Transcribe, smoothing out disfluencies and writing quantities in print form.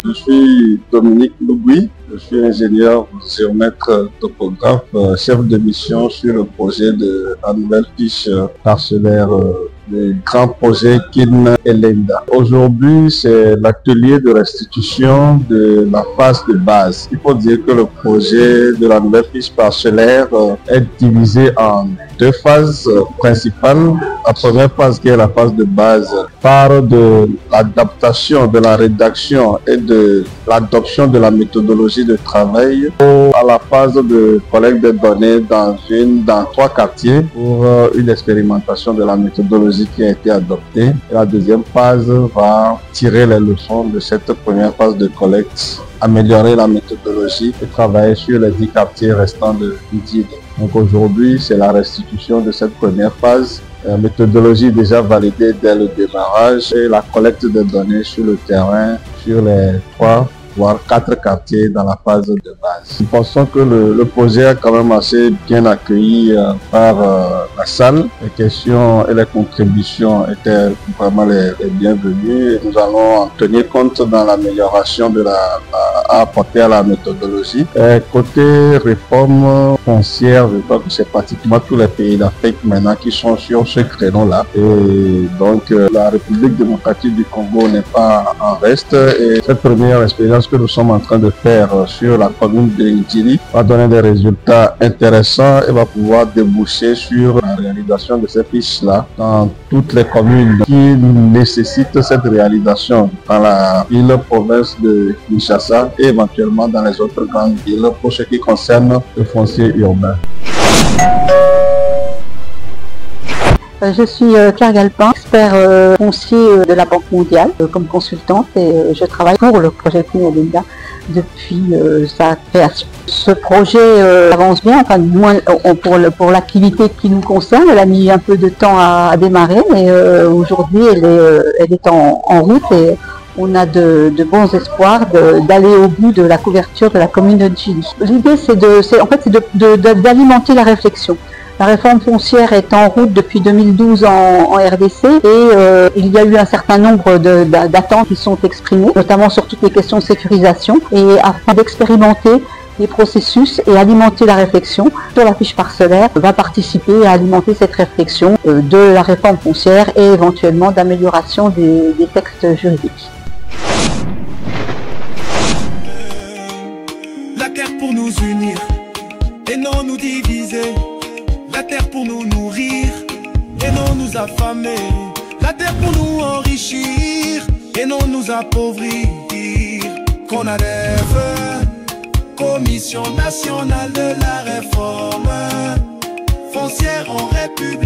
Je suis Dominique Loubouy, je suis ingénieur géomètre topographe, chef de mission sur le projet de la nouvelle fiche parcellaire des grands projets KIN et Lenda. Aujourd'hui, c'est l'atelier de restitution de la phase de base. Il faut dire que le projet de la nouvelle fiche parcellaire est divisé en deux phases principales. La première phase, qui est la phase de base, part de l'adaptation, de la rédaction et de l'adoption de la méthodologie de travail à la phase de collecte des données dans 3 quartiers pour une expérimentation de la méthodologie qui a été adoptée. Et la deuxième phase va tirer les leçons de cette première phase de collecte, améliorer la méthodologie et travailler sur les 10 quartiers restants de Ndjili. Donc aujourd'hui, c'est la restitution de cette première phase. La méthodologie déjà validée dès le démarrage et la collecte des données sur le terrain, sur les 3 voire 4 quartiers dans la phase de base. Nous pensons que le projet est quand même assez bien accueilli par la salle. Les questions et les contributions étaient vraiment les bienvenues. Nous allons en tenir compte dans l'amélioration à apporter à la méthodologie. Côté réforme foncière, je crois que c'est pratiquement tous les pays d'Afrique maintenant qui sont sur ce créneau-là. Et donc la République démocratique du Congo n'est pas en reste. Et cette première expérience que nous sommes en train de faire sur la commune de Ndjili va donner des résultats intéressants et va pouvoir déboucher sur la réalisation de ces fiches-là dans toutes les communes qui nécessitent cette réalisation dans la ville province de Kinshasa et éventuellement dans les autres grandes villes pour ce qui concerne le foncier urbain. Je suis Claire Galpin, expert foncier de la Banque mondiale comme consultante et je travaille pour le projet KIN et Lenda depuis sa création. Ce projet avance bien, enfin du moins pour l'activité qui nous concerne, elle a mis un peu de temps à démarrer, mais aujourd'hui elle est en route et on a de bons espoirs d'aller au bout de la couverture de la commune de Ndjili. L'idée c'est d'alimenter la réflexion. La réforme foncière est en route depuis 2012 en RDC et il y a eu un certain nombre d'attentes qui sont exprimées, notamment sur toutes les questions de sécurisation. Et afin d'expérimenter les processus et alimenter la réflexion sur la fiche parcellaire, va participer à alimenter cette réflexion de la réforme foncière et éventuellement d'amélioration des textes juridiques. La terre pour nous unir et non nous diviser. La terre pour nous nourrir et non nous affamer. La terre pour nous enrichir et non nous appauvrir. Qu'on adhère, Commission nationale de la réforme foncière en République.